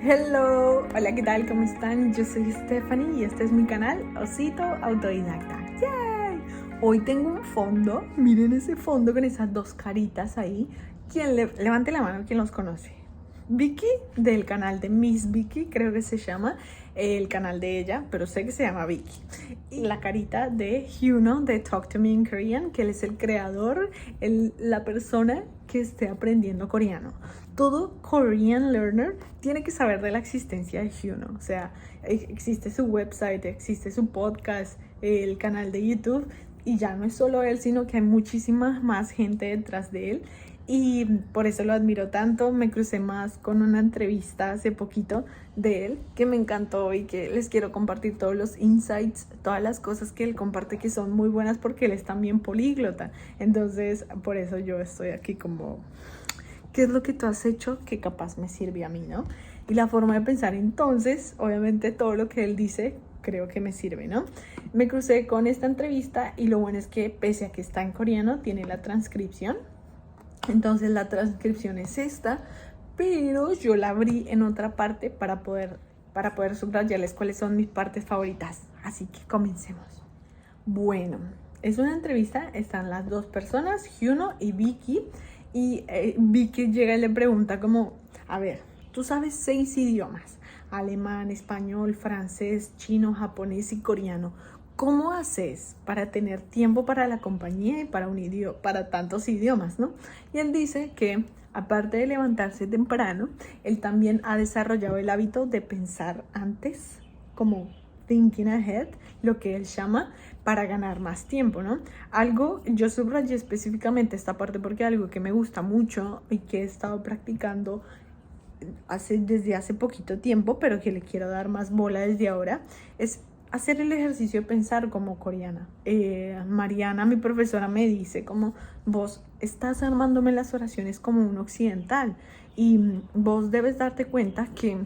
Hello, hola, ¿qué tal? ¿Cómo están? Yo soy Stephanie y este es mi canal Osito Autodidacta. ¡Yay! Hoy tengo un fondo, miren ese fondo con esas dos caritas ahí. Levante la mano, ¿quién los conoce? Vicky, del canal de Miss Vicky, creo que se llama el canal de ella, pero sé que se llama Vicky. Y la carita de Hyuno de Talk to Me in Korean, que él es el creador, la persona que esté aprendiendo coreano. Todo Korean learner tiene que saber de la existencia de Hyuno. O sea, existe su website, existe su podcast, el canal de YouTube, y ya no es solo él, sino que hay muchísima más gente detrás de él. Y por eso lo admiro tanto. Me crucé más con una entrevista hace poquito de él que me encantó y que les quiero compartir todos los insights, todas las cosas que él comparte que son muy buenas porque él es también políglota. Entonces, por eso yo estoy aquí como, ¿qué es lo que tú has hecho que capaz me sirve a mí, no? Y la forma de pensar, entonces, obviamente todo lo que él dice creo que me sirve, ¿no? Me crucé con esta entrevista y lo bueno es que pese a que está en coreano, tiene la transcripción. Entonces la transcripción es esta, pero yo la abrí en otra parte para poder subrayarles cuáles son mis partes favoritas. Así que comencemos. Bueno, es una entrevista, están las dos personas, Hyuno y Vicky. Y Vicky llega y le pregunta como, a ver, tú sabes 6 idiomas, alemán, español, francés, chino, japonés y coreano. ¿Cómo haces para tener tiempo para la compañía y para tantos idiomas, no? Y él dice que aparte de levantarse temprano, él también ha desarrollado el hábito de pensar antes, como thinking ahead, lo que él llama, para ganar más tiempo, ¿no? Yo subrayé específicamente esta parte porque algo que me gusta mucho y que he estado practicando desde hace poquito tiempo, pero que le quiero dar más bola desde ahora, es hacer el ejercicio de pensar como coreana. Mariana, mi profesora, me dice como, vos estás armándome las oraciones como un occidental y vos debes darte cuenta que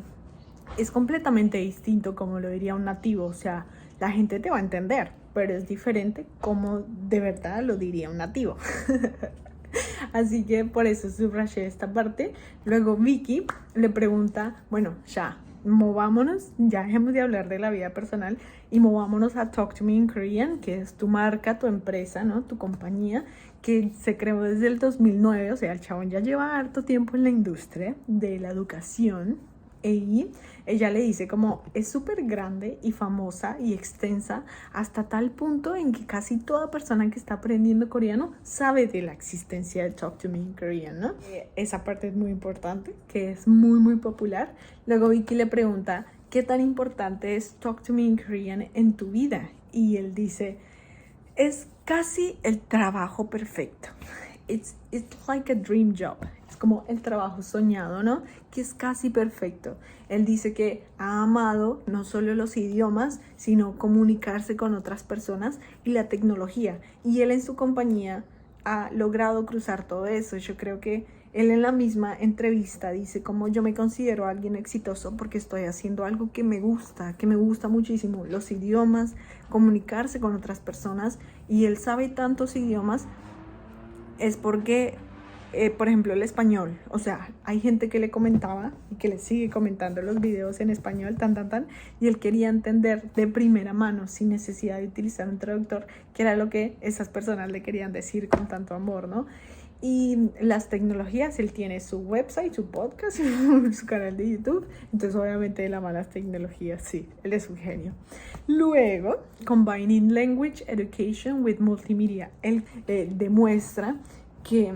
es completamente distinto como lo diría un nativo. O sea, la gente te va a entender, pero es diferente como de verdad lo diría un nativo. Así que por eso subrayé esta parte. Luego Vicky le pregunta, bueno, ya, movámonos, ya dejemos de hablar de la vida personal y movámonos a Talk to Me in Korean, que es tu marca, tu empresa, ¿no? Tu compañía, que se creó desde el 2009, o sea, el chabón ya lleva harto tiempo en la industria de la educación. Y ella le dice como es súper grande y famosa y extensa hasta tal punto en que casi toda persona que está aprendiendo coreano sabe de la existencia de Talk to Me in Korean, ¿no? Esa parte es muy importante, que es muy muy popular. Luego Vicky le pregunta ¿qué tan importante es Talk to Me in Korean en tu vida? Y él dice es casi el trabajo perfecto. It's like a dream job. Es como el trabajo soñado, ¿no? Que es casi perfecto. Él dice que ha amado no solo los idiomas, sino comunicarse con otras personas y la tecnología. Y él en su compañía ha logrado cruzar todo eso. Yo creo que él en la misma entrevista dice como yo me considero alguien exitoso porque estoy haciendo algo que me gusta muchísimo, los idiomas, comunicarse con otras personas, y él sabe tantos idiomas es porque, por ejemplo, el español, o sea, hay gente que le comentaba y que le sigue comentando los videos en español, y él quería entender de primera mano, sin necesidad de utilizar un traductor, que era lo que esas personas le querían decir con tanto amor, ¿no? Y las tecnologías, él tiene su website, su podcast, su canal de YouTube. Entonces obviamente él ama las tecnologías, sí, él es un genio. Luego, combining language education with multimedia, él demuestra que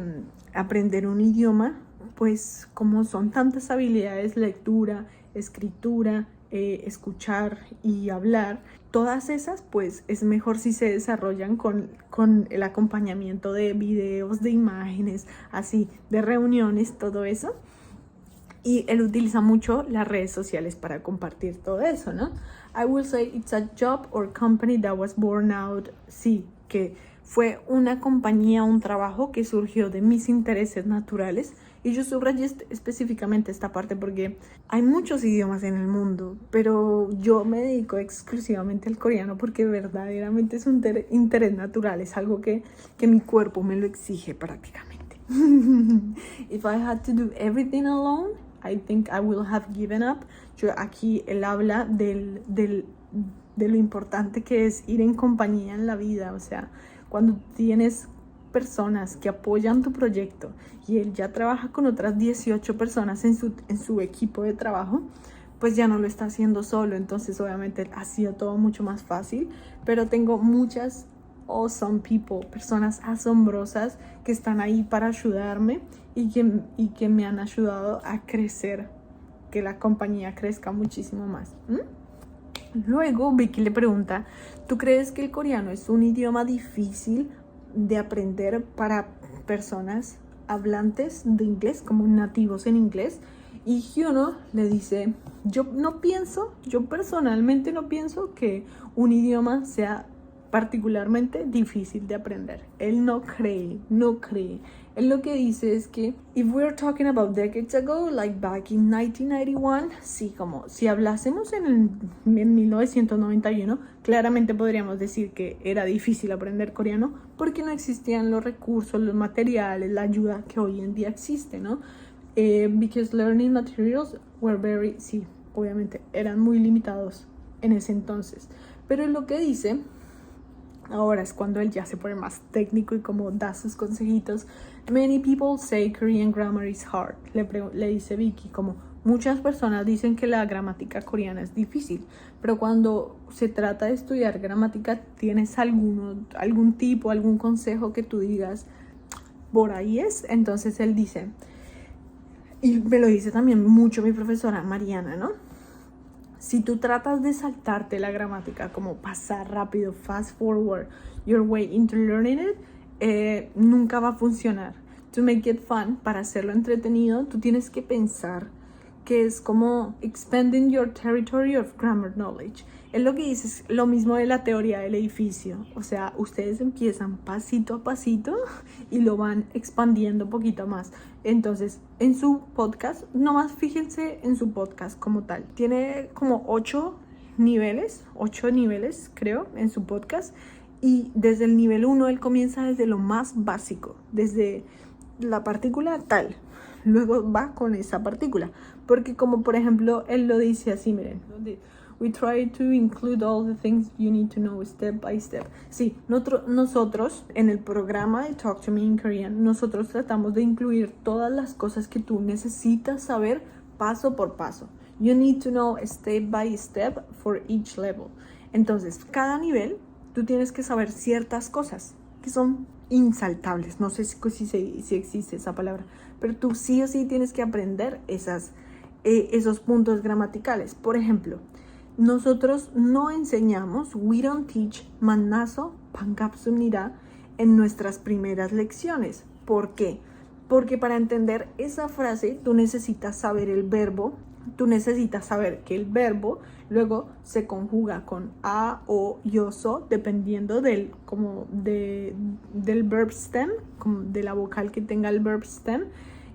aprender un idioma, pues como son tantas habilidades, lectura, escritura, escuchar y hablar, todas esas pues es mejor si se desarrollan con el acompañamiento de videos, de imágenes, así, de reuniones, todo eso. Y él utiliza mucho las redes sociales para compartir todo eso, ¿no? I will say it's a job or company that was born out. Sí, que fue una compañía, un trabajo que surgió de mis intereses naturales. Y yo subrayé específicamente esta parte porque hay muchos idiomas en el mundo, pero yo me dedico exclusivamente al coreano porque verdaderamente es un interés natural, es algo que mi cuerpo me lo exige prácticamente. If I had to do everything alone, I think I will have given up. Aquí él habla de lo importante que es ir en compañía en la vida. O sea, cuando tienes personas que apoyan tu proyecto y él ya trabaja con otras 18 personas en su equipo de trabajo, pues ya no lo está haciendo solo. Entonces obviamente ha sido todo mucho más fácil, pero tengo muchas awesome people, personas asombrosas que están ahí para ayudarme y que me han ayudado a crecer, que la compañía crezca muchísimo más. Luego Vicky le pregunta, ¿tú crees que el coreano es un idioma difícil de aprender para personas hablantes de inglés, como nativos en inglés? Y Hyuno le dice, yo personalmente no pienso que un idioma sea particularmente difícil de aprender. Él no cree. Él lo que dice es que if we're talking about decades ago, like back in 1991, sí, como si hablásemos en 1991, claramente podríamos decir que era difícil aprender coreano porque no existían los recursos, los materiales, la ayuda que hoy en día existe, ¿no? Because learning materials were very, sí, obviamente eran muy limitados en ese entonces. Pero lo que dice ahora es cuando él ya se pone más técnico y como da sus consejitos. Many people say Korean grammar is hard. Le dice Vicky, como muchas personas dicen que la gramática coreana es difícil, pero cuando se trata de estudiar gramática, ¿tienes algún consejo que tú digas, por ahí es? Entonces él dice, y me lo dice también mucho mi profesora Mariana, ¿no? Si tú tratas de saltarte la gramática, como pasar rápido, fast forward your way into learning it, nunca va a funcionar. To make it fun, para hacerlo entretenido, tú tienes que pensar que es como expanding your territory of grammar knowledge. Es lo que dice, es lo mismo de la teoría del edificio. O sea, ustedes empiezan pasito a pasito y lo van expandiendo un poquito más. Entonces, en su podcast, nomás fíjense en su podcast como tal. Tiene como 8 niveles creo, en su podcast. Y desde el nivel 1 él comienza desde lo más básico, desde la partícula tal. Luego va con esa partícula. Porque como por ejemplo, él lo dice así, miren. We try to include all the things you need to know step by step. Sí, nosotros en el programa de Talk to Me in Korean, nosotros tratamos de incluir todas las cosas que tú necesitas saber paso por paso. You need to know step by step for each level. Entonces, cada nivel, tú tienes que saber ciertas cosas que son insaltables. No sé si existe esa palabra, pero tú sí o sí tienes que aprender esos puntos gramaticales. Por ejemplo, nosotros no enseñamos, we don't teach 만나서 반갑습니다 en nuestras primeras lecciones. ¿Por qué? Porque para entender esa frase tú necesitas saber el verbo, tú necesitas saber que el verbo luego se conjuga con a, o, yo, so, dependiendo del verb stem, como de la vocal que tenga el verb stem,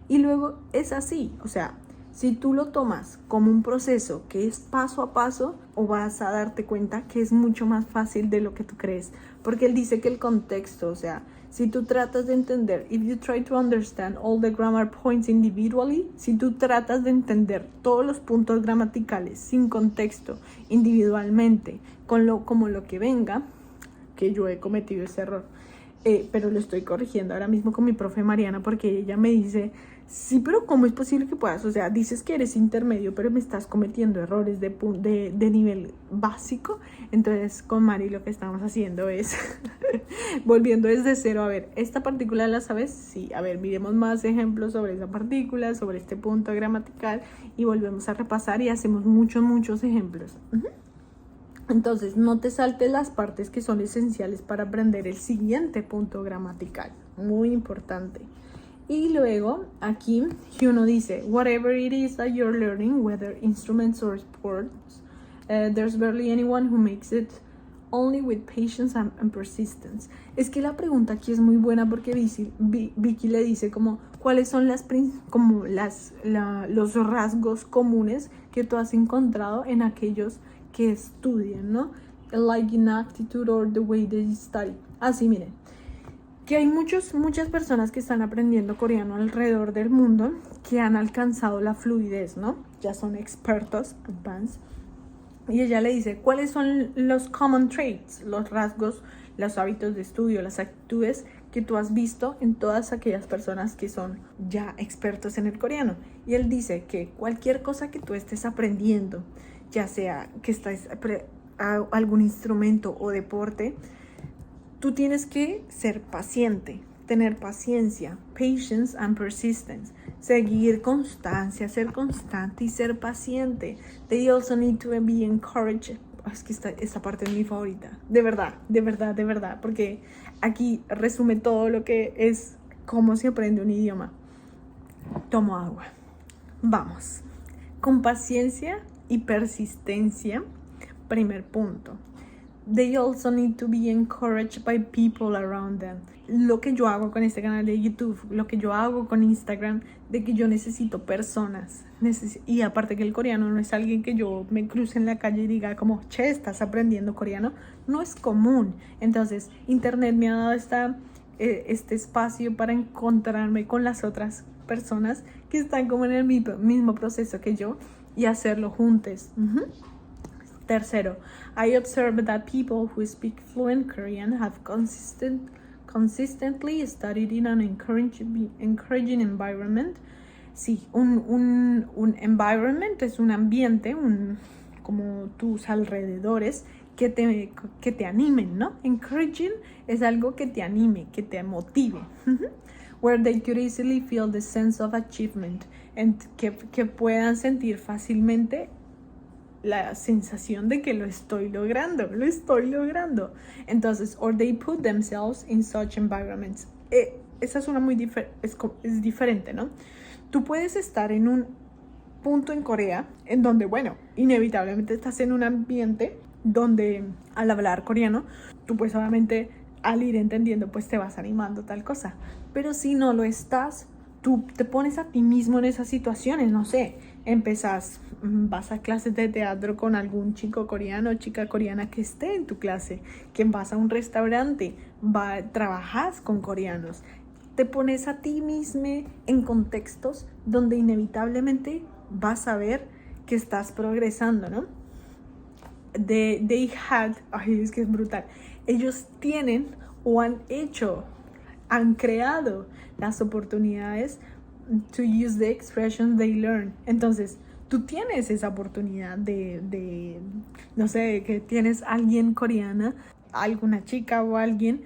y luego es así, o sea, si tú lo tomas como un proceso que es paso a paso, o vas a darte cuenta que es mucho más fácil de lo que tú crees. Porque él dice que el contexto, o sea, si tú tratas de entender, if you try to understand all the grammar points individually, si tú tratas de entender todos los puntos gramaticales sin contexto, individualmente, como lo que venga, que yo he cometido ese error, pero lo estoy corrigiendo ahora mismo con mi profe Mariana, porque ella me dice, sí, pero ¿cómo es posible que puedas? O sea, dices que eres intermedio, pero me estás cometiendo errores de nivel básico. Entonces, con Mari lo que estamos haciendo es volviendo desde cero. A ver, ¿esta partícula la sabes? Sí. A ver, miremos más ejemplos sobre esa partícula, sobre este punto gramatical, y volvemos a repasar y hacemos muchos ejemplos. Entonces, no te saltes las partes que son esenciales para aprender el siguiente punto gramatical. Muy importante. Y luego, aquí, Hyuno dice, whatever it is that you're learning, whether instruments or sports, there's barely anyone who makes it only with patience and persistence. Es que la pregunta aquí es muy buena porque Vicky le dice como, ¿cuáles son los rasgos comunes que tú has encontrado en aquellos que estudian, ¿no? Like in attitude or the way they study. Así, miren. que hay muchas personas que están aprendiendo coreano alrededor del mundo que han alcanzado la fluidez, ¿no? Ya son expertos, advanced. Y ella le dice, ¿cuáles son los common traits, los rasgos, los hábitos de estudio, las actitudes que tú has visto en todas aquellas personas que son ya expertos en el coreano? Y él dice que cualquier cosa que tú estés aprendiendo, ya sea que estés algún instrumento o deporte, tú tienes que ser paciente, tener paciencia, patience and persistence, seguir constancia, ser constante y ser paciente. They also need to be encouraged. Es que esta parte es mi favorita, de verdad, porque aquí resume todo lo que es cómo se aprende un idioma. Tomo agua. Vamos. Con paciencia y persistencia, primer punto. They also need to be encouraged by people around them. Lo que yo hago con este canal de YouTube, lo que yo hago con Instagram, de que yo necesito personas. Y aparte que el coreano no es alguien que yo me cruce en la calle y diga como, che, estás aprendiendo coreano. No es común. Entonces, Internet me ha dado este espacio para encontrarme con las otras personas que están como en el mismo proceso que yo y hacerlo juntos. Tercero, I observe that people who speak fluent Korean have consistently studied in an encouraging environment. Sí, un environment es un ambiente, como tus alrededores que te animen, ¿no? Encouraging es algo que te anime, que te motive. Where they could easily feel the sense of achievement, que puedan sentir fácilmente la sensación de que lo estoy logrando. Entonces, or they put themselves in such environments. Esa es una es diferente, ¿no? Tú puedes estar en un punto en Corea en donde, bueno, inevitablemente estás en un ambiente donde al hablar coreano, tú pues obviamente al ir entendiendo pues te vas animando tal cosa. Pero si no lo estás, tú te pones a ti mismo en esas situaciones, no sé, vas a clases de teatro con algún chico coreano o chica coreana que esté en tu clase, que vas a un restaurante, trabajas con coreanos, te pones a ti mismo en contextos donde inevitablemente vas a ver que estás progresando, ¿no? Es que es brutal, ellos tienen o han creado las oportunidades to use the expressions they learn. Entonces, tú tienes esa oportunidad de no sé, que tienes alguien coreana, alguna chica o alguien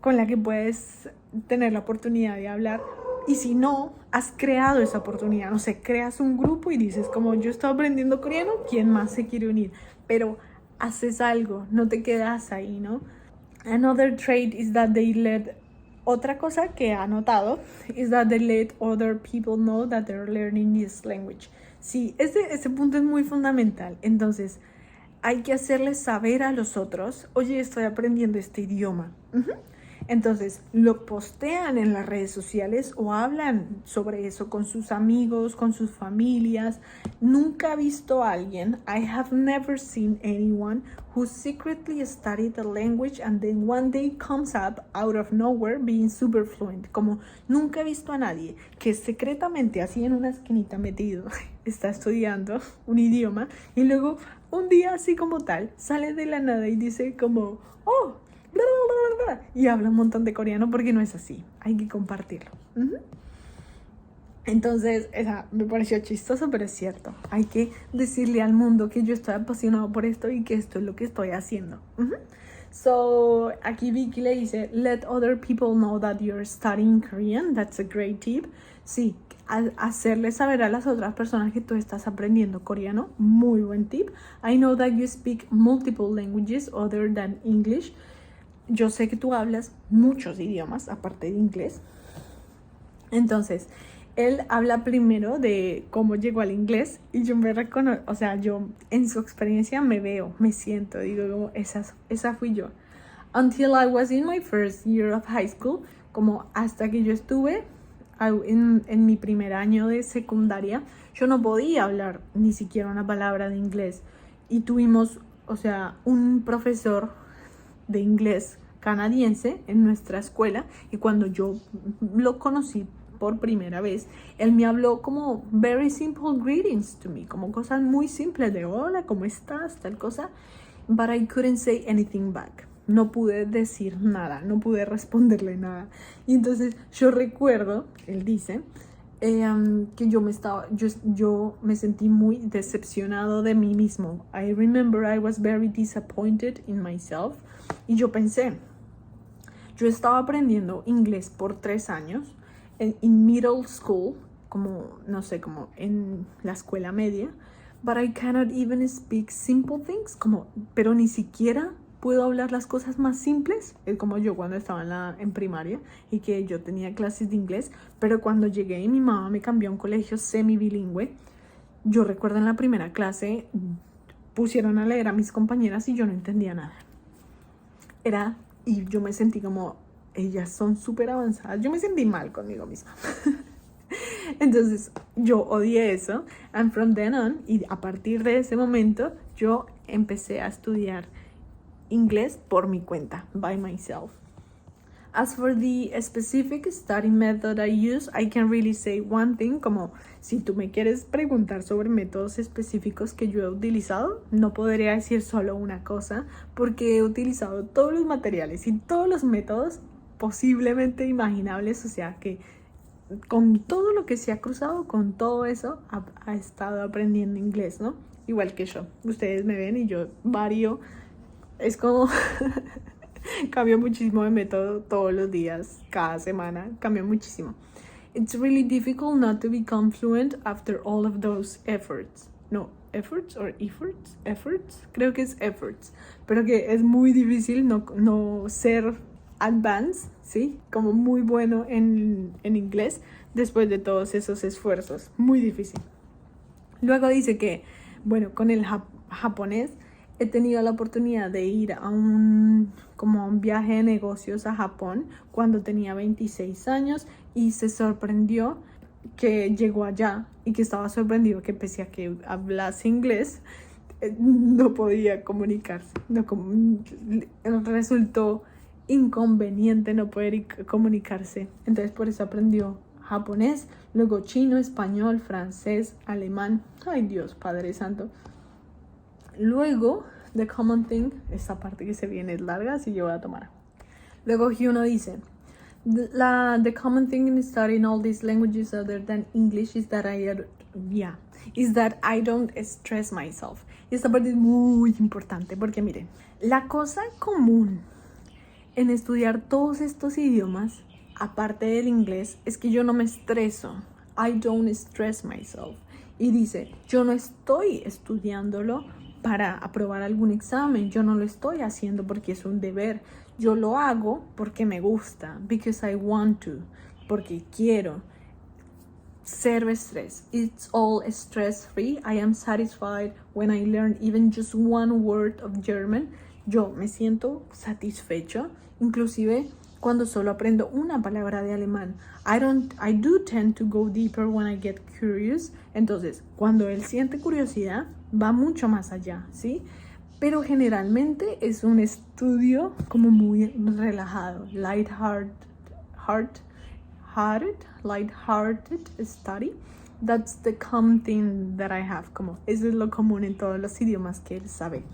con la que puedes tener la oportunidad de hablar. Y si no, has creado esa oportunidad, no sé, creas un grupo y dices como yo estoy aprendiendo coreano, ¿quién más se quiere unir? Pero haces algo, no te quedas ahí, ¿no? Another trait is that they let Otra cosa que he notado is that they let other people know that they're learning this language. Sí, ese punto es muy fundamental. Entonces, hay que hacerles saber a los otros, oye, estoy aprendiendo este idioma. Entonces, lo postean en las redes sociales o hablan sobre eso con sus amigos, con sus familias. Nunca he visto a alguien, I have never seen anyone who secretly studied the language and then one day comes up out of nowhere being super fluent. Como nunca he visto a nadie que secretamente, así en una esquinita metido, está estudiando un idioma y luego un día así como tal, sale de la nada y dice como, oh, y habla un montón de coreano, porque no es así, hay que compartirlo. Entonces, esa me pareció chistoso, pero es cierto, hay que decirle al mundo que yo estoy apasionado por esto y que esto es lo que estoy haciendo. So, aquí Vicky le dice, let other people know that you're studying Korean, that's a great tip. Sí, hacerle saber a las otras personas que tú estás aprendiendo coreano, muy buen tip. I know that you speak multiple languages other than English. Yo sé que tú hablas muchos idiomas aparte de inglés. Entonces, él habla primero de cómo llegó al inglés y yo me reconozco, o sea, yo en su experiencia me veo, me siento, digo, esa fui yo. Until I was in my first year of high school, como hasta que yo estuve en mi primer año de secundaria, yo no podía hablar ni siquiera una palabra de inglés. Y tuvimos, o sea, un profesor de inglés canadiense en nuestra escuela, y cuando yo lo conocí por primera vez, él me habló como very simple greetings to me, como cosas muy simples de hola, ¿cómo estás? Tal cosa, but I couldn't say anything back. No pude decir nada, no pude responderle nada. Y entonces yo recuerdo, él dice, que yo me sentí muy decepcionado de mí mismo. I remember I was very disappointed in myself. Y yo pensé, yo estaba aprendiendo inglés por 3 años en middle school, como, no sé, como en la escuela media, but I cannot even speak simple things, pero ni siquiera puedo hablar las cosas más simples. Es como yo cuando estaba en primaria y que yo tenía clases de inglés, pero cuando llegué y mi mamá me cambió a un colegio semi-bilingüe, yo recuerdo en la primera clase pusieron a leer a mis compañeras y yo no entendía nada. Y yo me sentí como, ellas son súper avanzadas. Yo me sentí mal conmigo misma. Entonces yo odié eso. And from then on, y a partir de ese momento, yo empecé a estudiar inglés por mi cuenta, by myself. As for the specific study method I use, I can really say one thing, como si tú me quieres preguntar sobre métodos específicos que yo he utilizado, no podría decir solo una cosa, porque he utilizado todos los materiales y todos los métodos posiblemente imaginables, o sea que con todo lo que se ha cruzado, con todo eso, ha estado aprendiendo inglés, ¿no? Igual que yo. Ustedes me ven y yo varío. Es como cambio muchísimo de método todos los días, cada semana, cambio muchísimo. It's really difficult not to become fluent after all of those efforts. No, efforts or efforts? Efforts, creo que es efforts. Pero que es muy difícil no ser advanced, ¿sí? Como muy bueno en inglés después de todos esos esfuerzos. Muy difícil. Luego dice que, bueno, con el japonés he tenido la oportunidad de ir a un viaje de negocios a Japón cuando tenía 26 años y se sorprendió que llegó allá y que estaba sorprendido que pese a que hablase inglés, no podía comunicarse. Resultó inconveniente no poder comunicarse. Entonces por eso aprendió japonés, luego chino, español, francés, alemán. Ay Dios, Padre Santo. Luego, the common thing, esta parte que se viene es larga, así yo voy a tomar. Luego Hyuno dice, the common thing in studying all these languages other than English is that I don't stress myself. Y esta parte es muy importante porque miren, la cosa común en estudiar todos estos idiomas, aparte del inglés, es que yo no me estreso. I don't stress myself. Y dice, yo no estoy estudiándolo para aprobar algún examen, yo no lo estoy haciendo porque es un deber, yo lo hago porque me gusta, because I want to, porque quiero. Zero stress. It's all stress free. I am satisfied when I learn even just one word of German. Yo me siento satisfecho, inclusive cuando solo aprendo una palabra de alemán. I do tend to go deeper when I get curious. Entonces, cuando él siente curiosidad, va mucho más allá, ¿sí? Pero generalmente es un estudio como muy relajado, light-hearted study. That's the common thing that I have. Como eso es lo común en todos los idiomas que él sabe.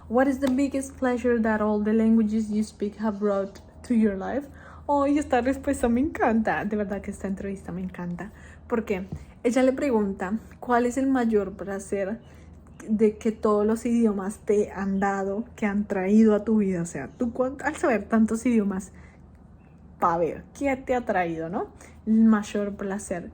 What is the biggest pleasure that all the languages you speak have brought to your life? Oh, y esta respuesta me encanta. De verdad que esta entrevista me encanta. Porque ella le pregunta, ¿cuál es el mayor placer de que todos los idiomas te han dado, que han traído a tu vida? O sea, tú al saber tantos idiomas, para ver, ¿qué te ha traído, no? El mayor placer.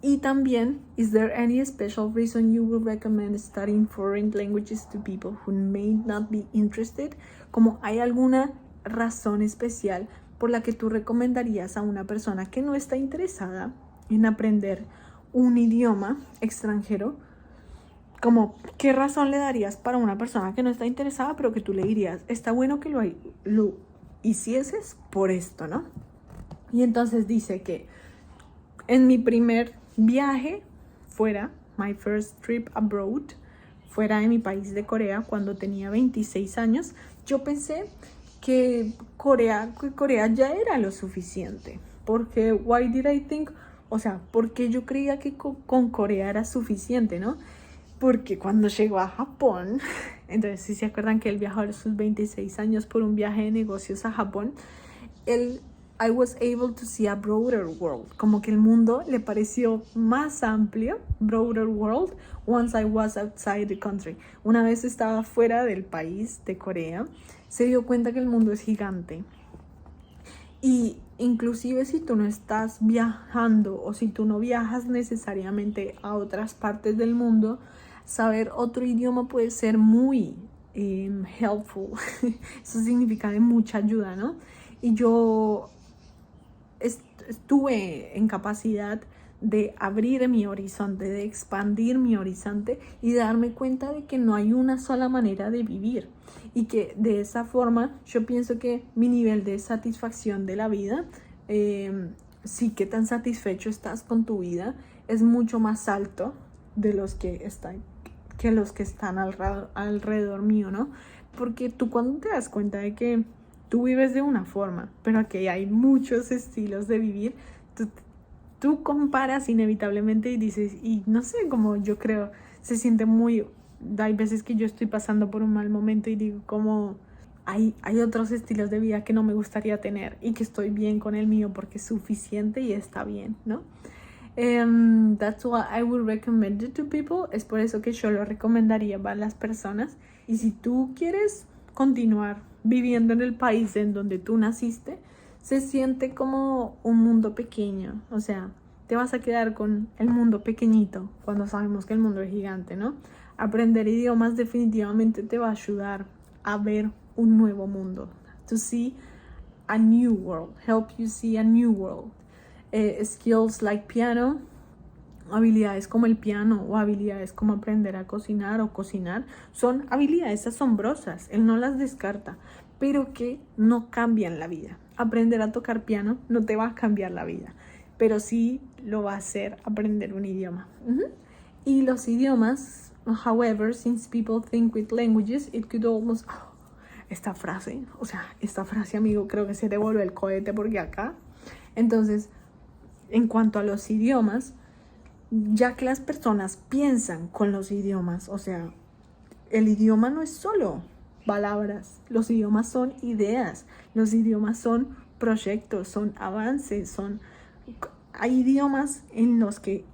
Y también, is there any special reason you would recommend studying foreign languages to people who may not be interested? Como hay alguna razón especial por la que tú recomendarías a una persona que no está interesada en aprender un idioma extranjero, como qué razón le darías para una persona que no está interesada, pero que tú le dirías, está bueno que lo hicieses por esto, ¿no? Y entonces dice que en mi primer viaje fuera, my first trip abroad, fuera de mi país de Corea, cuando tenía 26 años, yo pensé que Corea ya era lo suficiente. Porque, why did I think? O sea, porque yo creía que con Corea era suficiente, ¿no? Porque cuando llegó a Japón, entonces si se acuerdan que él viajó a sus 26 años por un viaje de negocios a Japón, I was able to see a broader world, como que el mundo le pareció más amplio, broader world, once I was outside the country. Una vez estaba fuera del país de Corea, se dio cuenta que el mundo es gigante. Y inclusive si tú no estás viajando o si tú no viajas necesariamente a otras partes del mundo, saber otro idioma puede ser muy helpful. Eso significa de mucha ayuda, ¿no? Y yo estuve en capacidad de abrir mi horizonte, de expandir mi horizonte y darme cuenta de que no hay una sola manera de vivir y que de esa forma yo pienso que mi nivel de satisfacción de la vida, sí, que tan satisfecho estás con tu vida, es mucho más alto de los que están alrededor mío, ¿no? Porque tú cuando te das cuenta de que tú vives de una forma, pero aquí hay muchos estilos de vivir, tú comparas inevitablemente y dices, y no sé, como yo creo, se siente muy... Hay veces que yo estoy pasando por un mal momento y digo como hay otros estilos de vida que no me gustaría tener y que estoy bien con el mío porque es suficiente y está bien, ¿no? That's why I would recommend it to people. Es por eso que yo lo recomendaría a las personas. Y si tú quieres continuar viviendo en el país en donde tú naciste, se siente como un mundo pequeño. O sea, te vas a quedar con el mundo pequeñito cuando sabemos que el mundo es gigante, ¿no? Aprender idiomas definitivamente te va a ayudar a ver un nuevo mundo. To see a new world. Help you see a new world. Skills like piano, habilidades como el piano o habilidades como aprender a cocinar o cocinar, son habilidades asombrosas, él no las descarta, pero que no cambian la vida. Aprender a tocar piano no te va a cambiar la vida, pero sí lo va a hacer aprender un idioma. Y los idiomas, however, since people think with languages, it could almost... esta frase, amigo, creo que se devuelve el cohete porque acá. Entonces, en cuanto a los idiomas, ya que las personas piensan con los idiomas, o sea, el idioma no es solo palabras, los idiomas son ideas, los idiomas son proyectos, son avances, hay idiomas en los que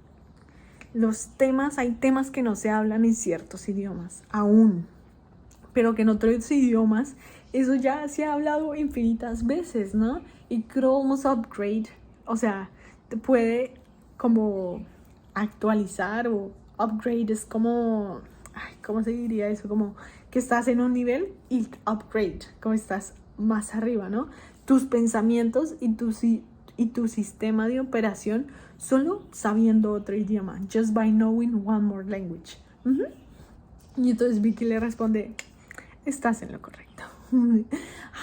hay temas que no se hablan en ciertos idiomas, aún, pero que en otros idiomas eso ya se ha hablado infinitas veces, ¿no? Y almost upgrade, o sea, te puede como actualizar o upgrade, es como, ¿cómo se diría eso? Como que estás en un nivel y upgrade, como estás más arriba, ¿no? Tus pensamientos y tu sistema de operación solo sabiendo otro idioma, just by knowing one more language. Y entonces Vicky le responde, estás en lo correcto.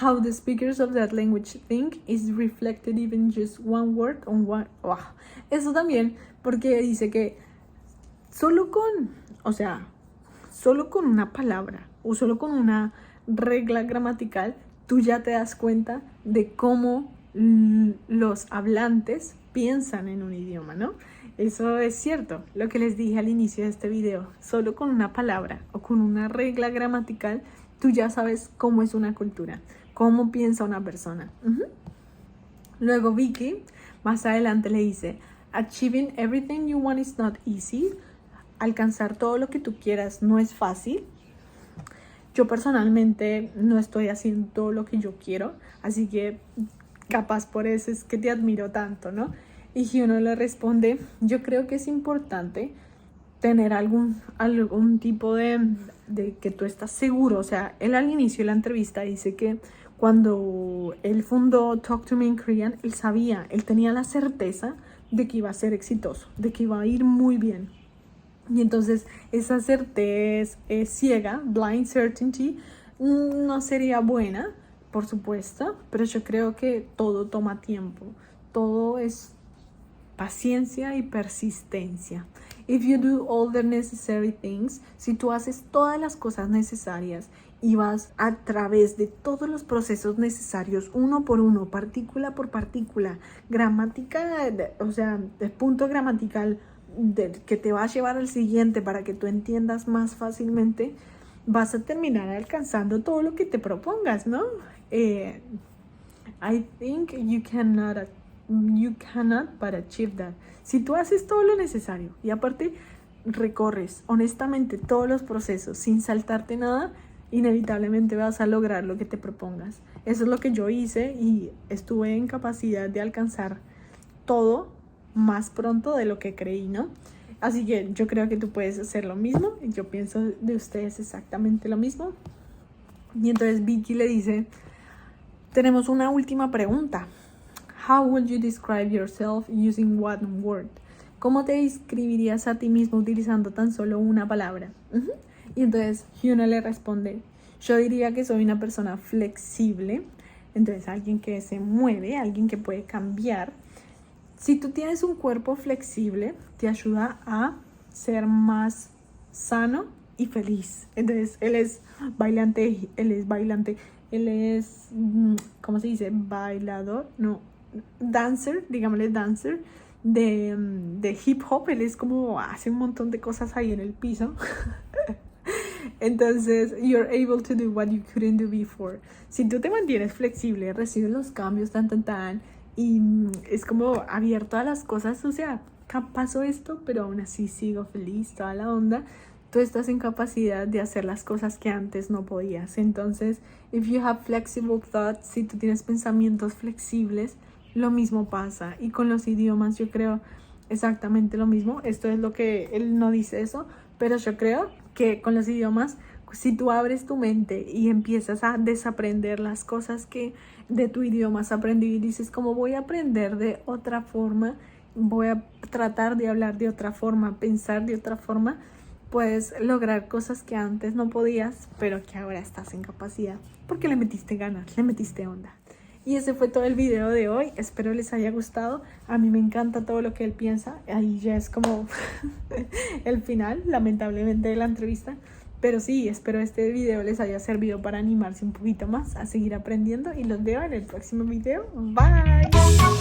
How the speakers of that language think is reflected even just one word on one... Eso también, porque dice que solo con una palabra o solo con una regla gramatical, tú ya te das cuenta de cómo los hablantes piensan en un idioma, ¿no? Eso es cierto, lo que les dije al inicio de este video. Solo con una palabra o con una regla gramatical, tú ya sabes cómo es una cultura, cómo piensa una persona. Luego Vicky, más adelante le dice, achieving everything you want is not easy. Alcanzar todo lo que tú quieras no es fácil. Yo personalmente no estoy haciendo todo lo que yo quiero, así que capaz por eso es que te admiro tanto, ¿no? Y Hyuno le responde, yo creo que es importante tener algún tipo de que tú estás seguro. O sea, él al inicio de la entrevista dice que cuando él fundó Talk to Me in Korean, él tenía la certeza de que iba a ser exitoso, de que iba a ir muy bien. Y entonces esa certeza ciega, blind certainty, no sería buena, por supuesto, pero yo creo que todo toma tiempo, todo es paciencia y persistencia. If you do all the necessary things, si tú haces todas las cosas necesarias y vas a través de todos los procesos necesarios, uno por uno, partícula por partícula, gramática, o sea, el punto gramatical que te va a llevar al siguiente para que tú entiendas más fácilmente, vas a terminar alcanzando todo lo que te propongas, ¿no? I think you cannot but achieve that. Si tú haces todo lo necesario y aparte recorres honestamente todos los procesos sin saltarte nada, inevitablemente vas a lograr lo que te propongas. Eso es lo que yo hice y estuve en capacidad de alcanzar todo más pronto de lo que creí, ¿no? Así que yo creo que tú puedes hacer lo mismo. Yo pienso de ustedes exactamente lo mismo. Y entonces Vicky le dice, tenemos una última pregunta. How would you describe yourself using one word? ¿Cómo te describirías a ti mismo utilizando tan solo una palabra? Y entonces Hyuna le responde, yo diría que soy una persona flexible. Entonces alguien que se mueve, alguien que puede cambiar. Si tú tienes un cuerpo flexible, te ayuda a ser más sano y feliz. Entonces él es bailante, ¿cómo se dice? Bailador, no, dancer, digámosle dancer de hip hop. Él es como, hace un montón de cosas ahí en el piso. Entonces, you're able to do what you couldn't do before. Si tú te mantienes flexible, recibes los cambios y es como abierto a las cosas, o sea, pasó esto, pero aún así sigo feliz, toda la onda. Tú estás en capacidad de hacer las cosas que antes no podías. Entonces, if you have flexible thoughts, si tú tienes pensamientos flexibles, lo mismo pasa. Y con los idiomas yo creo exactamente lo mismo. Esto es lo que él no dice eso, pero yo creo que con los idiomas, si tú abres tu mente y empiezas a desaprender las cosas que de tu idioma has aprendido y dices, como voy a aprender de otra forma, voy a tratar de hablar de otra forma, pensar de otra forma, puedes lograr cosas que antes no podías, pero que ahora estás en capacidad, porque le metiste ganas, le metiste onda. Y ese fue todo el video de hoy. Espero les haya gustado. A mí me encanta todo lo que él piensa. Ahí ya es como el final, lamentablemente, de la entrevista. Pero sí, espero este video les haya servido para animarse un poquito más a seguir aprendiendo. Y los veo en el próximo video. Bye.